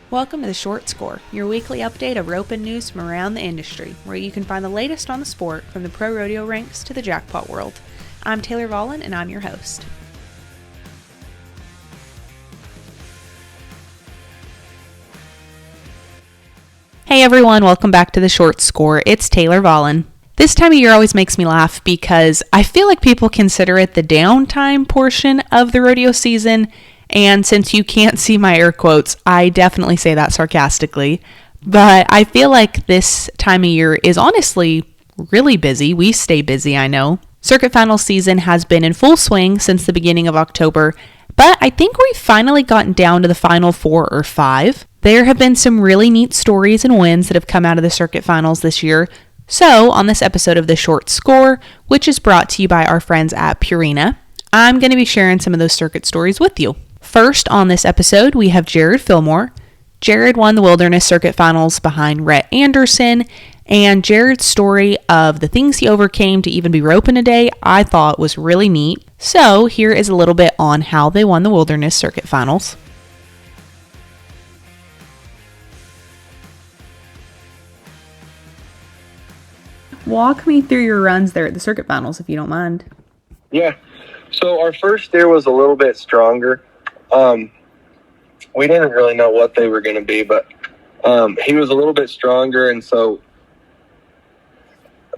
Welcome to the Short Score, your weekly update of roping news from around the industry, where you can find the latest on the sport from the pro rodeo ranks to the jackpot world. I'm Taylor Vollen, and I'm your host. Hey everyone, welcome back to the Short Score. It's Taylor Vollen. This time of year always makes me laugh because I feel like people consider it the downtime portion of the rodeo season. And since you can't see my air quotes, I definitely say that sarcastically. But I feel like this time of year is honestly really busy. We stay busy, I know. Circuit final season has been in full swing since the beginning of October, but I think we've finally gotten down to the final 4 or 5. There have been some really neat stories and wins that have come out of the circuit finals this year. So, on this episode of The Short Score, which is brought to you by our friends at Purina, I'm going to be sharing some of those circuit stories with you. First on this episode, we have Jared Fillmore. Jared won the Wilderness Circuit Finals behind Rhett Anderson, and Jared's story of the things he overcame to even be roping today I thought was really neat. So here is a little bit on how they won the Wilderness Circuit Finals. Walk me through your runs there at the Circuit Finals, if you don't mind. Yeah. So our first steer was a little bit stronger. We didn't really know what they were going to be, but he was a little bit stronger, and so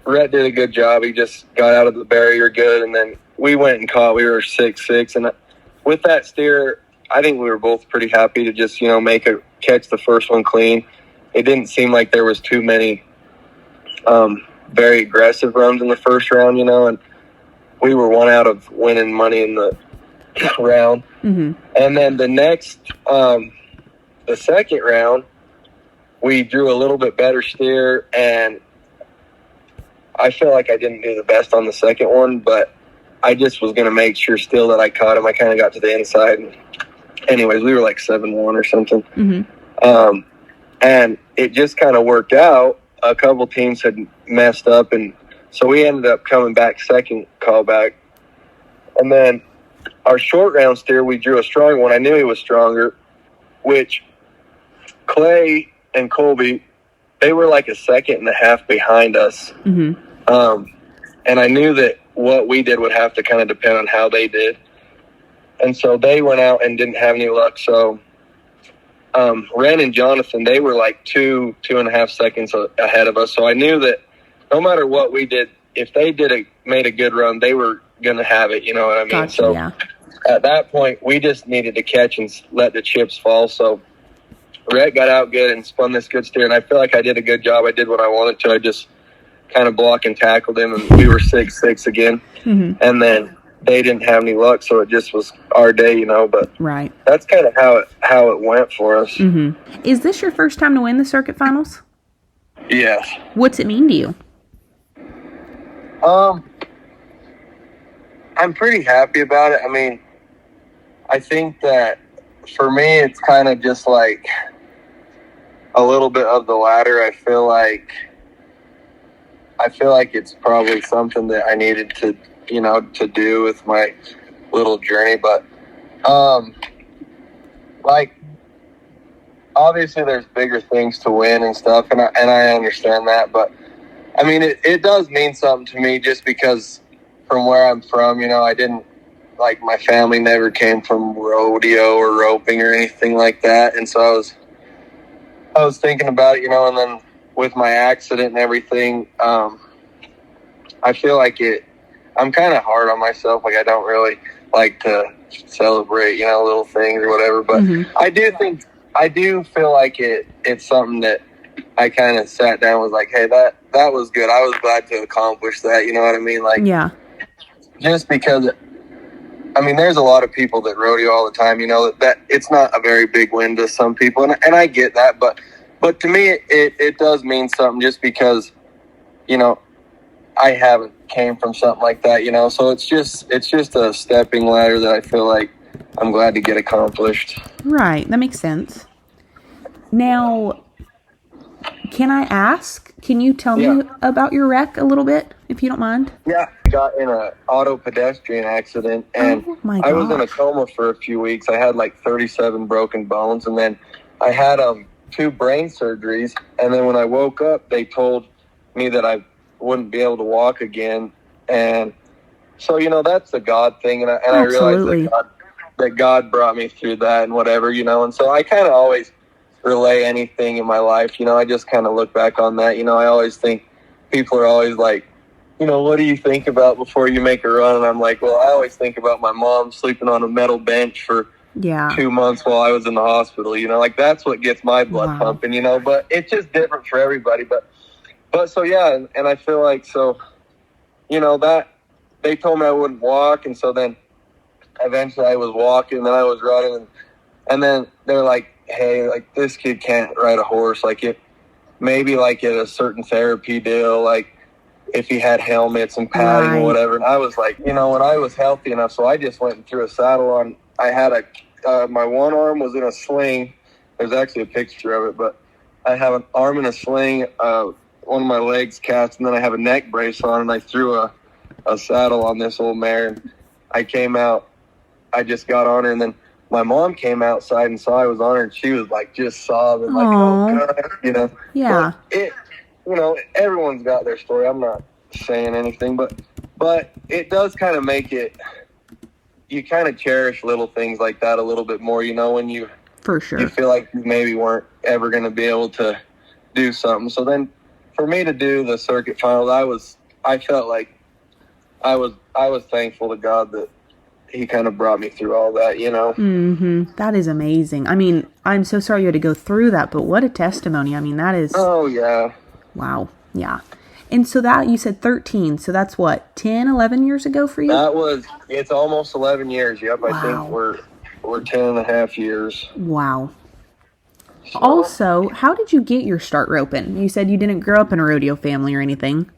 Rhett did a good job. He just got out of the barrier good, and then we went and caught. We were 6-6, and with that steer, I think we were both pretty happy to just, catch the first one clean. It didn't seem like there was too many very aggressive runs in the first round, and we were one out of winning money in the round. Mm-hmm. And then the second round, we drew a little bit better steer, and I feel like I didn't do the best on the second one, but I just was going to make sure still that I caught him. I kind of got to the inside. And anyways, we were like 7-1 or something. Mm-hmm. And it just kind of worked out. A couple teams had messed up, and so we ended up coming back second callback. And then our short round steer, we drew a strong one. I knew he was stronger, which Clay and Colby, they were like a second and a half behind us. Mm-hmm. And I knew that what we did would have to kind of depend on how they did. And so they went out and didn't have any luck. So Ren and Jonathan, they were like 2.5 seconds ahead of us. So I knew that no matter what we did, if they made a good run, they were going to have it, you know what I mean? Gotcha, so yeah. At that point, we just needed to catch and let the chips fall. So Rhett got out good and spun this good steer, and I feel like I did a good job. I did what I wanted to. I just kind of blocked and tackled him, and we were 6-6 again. Mm-hmm. And then they didn't have any luck, so it just was our day, But right. That's kind of how it went for us. Mm-hmm. Is this your first time to win the circuit finals? Yes. What's it mean to you? I'm pretty happy about it. I mean, I think that for me, it's kind of just like a little bit of the ladder. I feel like it's probably something that I needed to do with my little journey. But, obviously there's bigger things to win and stuff, and I understand that. But, I mean, it does mean something to me just because from where I'm from, I didn't, my family never came from rodeo or roping or anything like that. And so I was thinking about it, and then with my accident and everything, I feel like I'm kind of hard on myself. I don't really like to celebrate, little things or whatever. But mm-hmm. I do feel like it's something that I kind of sat down and was like, hey, that was good. I was glad to accomplish that. You know what I mean? Yeah. Just because, there's a lot of people that rodeo all the time, that it's not a very big win to some people. And I get that. But to me, it does mean something just because, I haven't came from something like that, so it's just a stepping ladder that I feel like I'm glad to get accomplished. Right. That makes sense. Now, can I ask, can you tell me about your wreck a little bit, if you don't mind? Yeah. I got in an auto pedestrian accident, and I was in a coma for a few weeks. I had 37 broken bones, and then I had 2 brain surgeries, and then when I woke up, they told me that I wouldn't be able to walk again. And so, you know, that's a God thing, and I realized that God brought me through that and whatever, you know. And so I kind of always relay anything in my life, you know. I just kind of look back on that, you know. I always think people are always like, you know, what do you think about before you make a run? And I'm like, well, I always think about my mom sleeping on a metal bench for 2 months while I was in the hospital, you know, like that's what gets my blood pumping, you know. But it's just different for everybody. But so, yeah, and I feel like, so, you know, that they told me I wouldn't walk, and so then eventually I was walking, and then I was running, and then they're like, hey, like, this kid can't ride a horse, like, it maybe like at a certain therapy deal, like if he had helmets and padding or whatever. And I was like, you know, when I was healthy enough, so I just went and threw a saddle on. I had my one arm was in a sling. There's actually a picture of it, but I have an arm in a sling, one of my legs cast, and then I have a neck brace on, and I threw a saddle on this old mare, and I came out. I just got on her, and then my mom came outside and saw I was on her, and she was like just sobbing, like, oh God, you know. Yeah. But you know, everyone's got their story. I'm not saying anything, but it does kind of make it, you kind of cherish little things like that a little bit more, you know, when you feel like you maybe weren't ever going to be able to do something. So then for me to do the circuit finals, I felt like I was thankful to God that he kind of brought me through all that, you know. That is amazing. I mean, I'm so sorry you had to go through that, but what a testimony. I mean, that is... Oh, yeah. Wow. Yeah. And so that, you said 13, so that's what, 10, 11 years ago for you? It's almost 11 years. Yep. Wow. I think we're 10 and a half years. Wow. So. Also, how did you get your start roping? You said you didn't grow up in a rodeo family or anything.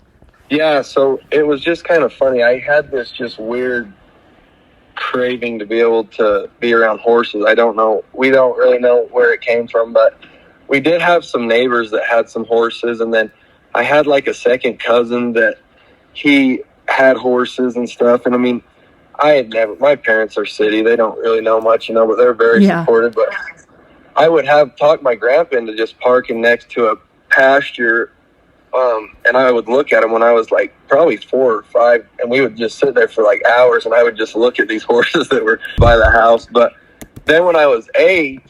Yeah, so it was just kind of funny. I had this just weird craving to be able to be around horses. I don't know. We don't really know where it came from, but we did have some neighbors that had some horses, and then I had like a second cousin that he had horses and stuff. And I mean, my parents are city. They don't really know much, you know, but they're very supportive. But I would talk my grandpa into just parking next to a pasture, and I would look at him when I was like probably 4 or 5, and we would just sit there for like hours, and I would just look at these horses that were by the house. But then when I was 8,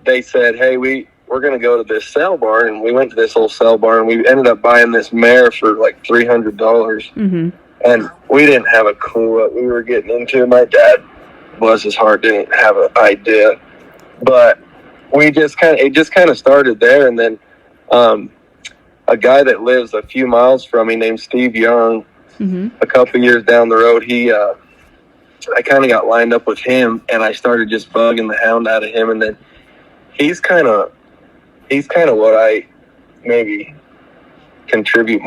they said, hey, we're going to go to this sale barn. And we went to this old sale barn. And we ended up buying this mare for like $300. And we didn't have a clue what we were getting into. My dad, bless his heart, didn't have an idea. But it just kind of started there. And then a guy that lives a few miles from me named Steve Young, a couple years down the road, I kind of got lined up with him, and I started just bugging the hound out of him. And then he's kind of what I maybe contribute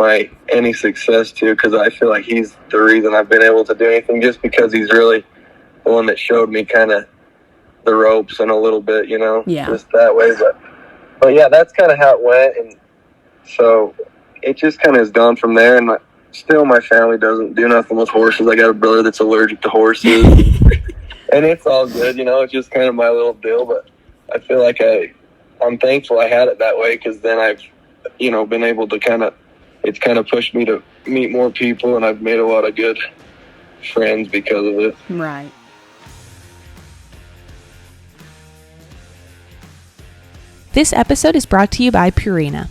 any success to, because I feel like he's the reason I've been able to do anything, just because he's really the one that showed me kind of the ropes and a little bit, you know, just that way. But yeah, that's kind of how it went. And so it just kind of has gone from there. And still my family doesn't do nothing with horses. I got a brother that's allergic to horses and it's all good, you know. It's just kind of my little deal. But I feel like I'm thankful I had it that way, because then I've, you know, been able to it's kind of pushed me to meet more people, and I've made a lot of good friends because of it. Right. This episode is brought to you by Purina.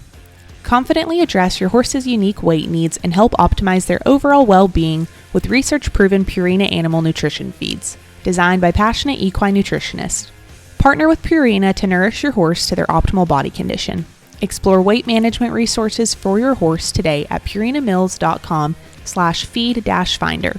Confidently address your horse's unique weight needs and help optimize their overall well-being with research-proven Purina animal nutrition feeds, designed by passionate equine nutritionists. Partner with Purina to nourish your horse to their optimal body condition. Explore weight management resources for your horse today at purinamills.com/feed-finder.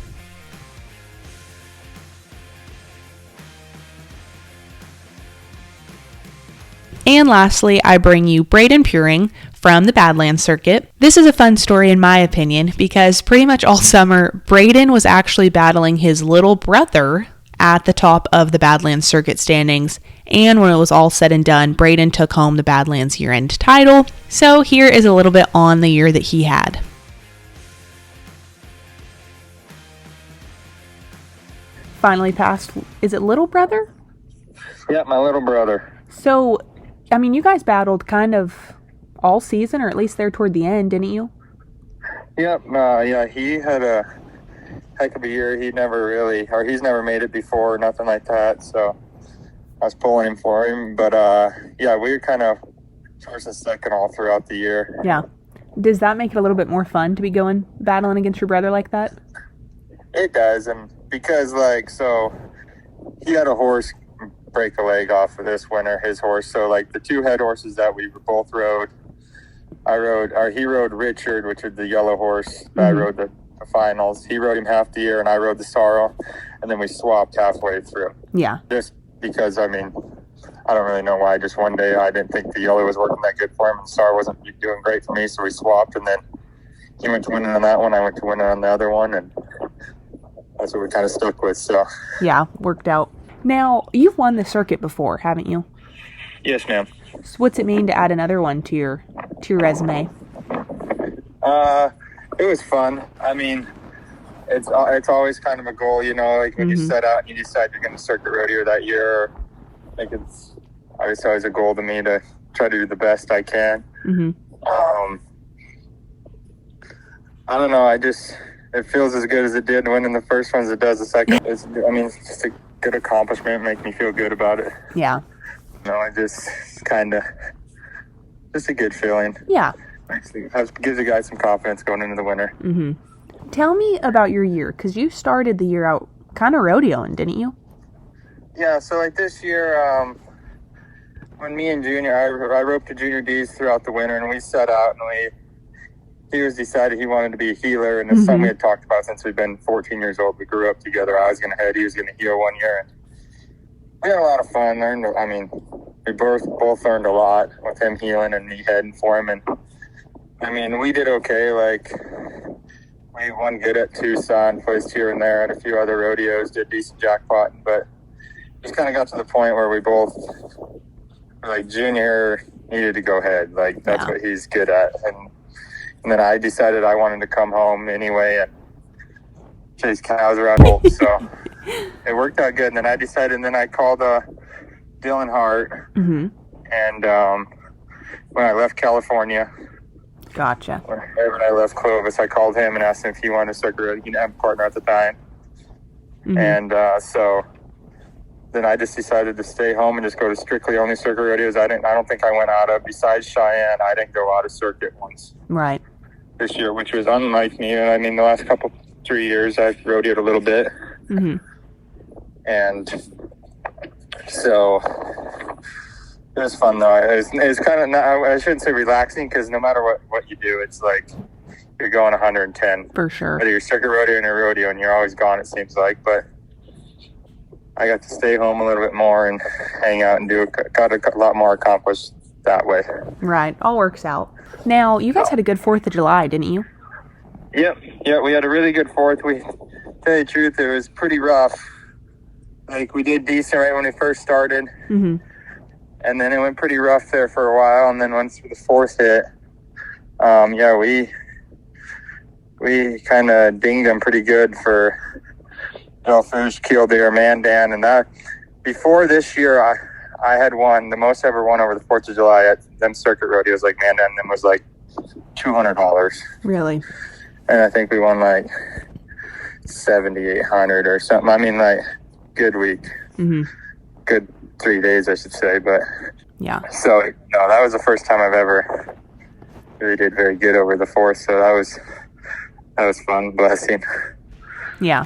And lastly, I bring you Braden Puring from the Badlands Circuit. This is a fun story in my opinion, because pretty much all summer, Braden was actually battling his little brother at the top of the Badlands Circuit standings, and when it was all said and done, Braden took home the Badlands year-end title. So here is a little bit on the year that he had. Finally passed, is it little brother? Yeah, my little brother. So, I mean, you guys battled kind of all season, or at least there toward the end, didn't you? Yep. Yeah, he had a heck of a year. He's never made it before, nothing like that. So I was pulling him for him. But, yeah, we were kind of first and second all throughout the year. Yeah. Does that make it a little bit more fun to be going battling against your brother like that? It does. And because, so he had a horse break a leg off of this winter, his horse. So, the two head horses that we both rode, he rode Richard, which is the yellow horse. Mm-hmm. I rode the finals. He rode him half the year, and I rode the Sorrow, and then we swapped halfway through. Yeah. Just because, I don't really know why. Just one day I didn't think the yellow was working that good for him, and the Sorrow wasn't doing great for me, so we swapped, and then he went to winning on that one, I went to winning on the other one, and that's what we kind of stuck with. So yeah, worked out. Now, you've won the circuit before, haven't you? Yes, ma'am. So what's it mean to add another one to your resume? It was fun. It's always kind of a goal, when mm-hmm. you set out and you decide you're going to circuit rodeo that year. It's always a goal to me to try to do the best I can. Mm-hmm. I don't know. It feels as good as it did winning the first one as it does the second. It's just a good accomplishment. Make me feel good about it. Yeah. Just a good feeling. Yeah. Gives the guy some confidence going into the winter. Mm-hmm. Tell me about your year, because you started the year out kind of rodeoing, didn't you? Yeah, so this year, when me and Junior, I roped the Junior D's throughout the winter, and we set out, and he was decided he wanted to be a healer, and it's something we had talked about since we've been 14 years old. We grew up together. I was going to head, he was going to heel one year, and we had a lot of fun. We both learned a lot with him healing and me heading for him, and we did okay. We won good at Tucson, placed here and there at a few other rodeos, did decent jackpotting, but just kind of got to the point where we both, Junior needed to go head. That's what he's good at. And then I decided I wanted to come home anyway and chase cows around Hope. So it worked out good. And then I called Dylan Hart. Mm-hmm. And when I left California, gotcha. When I left Clovis, I called him and asked him if he wanted to circuit rodeo. He didn't have a partner at the time. Mm-hmm. And so then I just decided to stay home and just go to strictly only circuit rodeos. I don't think I went out of, besides Cheyenne, I didn't go out of circuit once. Right. This year, which was unlike me. The last 3 years, I've rodeoed a little bit. Mm-hmm. And so it was fun, though. It's kind of, I shouldn't say relaxing, because no matter what you do, it's you're going 110. For sure. Whether you're circuit rodeo or rodeo, and you're always gone, it seems like. But I got to stay home a little bit more and hang out and got a lot more accomplished that way. Right. All works out. Now, you guys had a good 4th of July, didn't you? Yep. Yeah, we had a really good 4th. Tell you the truth, it was pretty rough. We did decent right when we first started. Mm-hmm. And then it went pretty rough there for a while. And then once the 4th hit, we kind of dinged them pretty good for Delphouche, Killdeer, Mandan. And that, before this year, I had won the most I ever won over the 4th of July at them circuit rodeos Mandan. Them was $200. Really? And I think we won $7,800 or something. Good week. Mm-hmm. Good 3 days, I should say. But yeah. So no, that was the first time I've ever really did very good over the 4th. So that was fun, blessing. Yeah.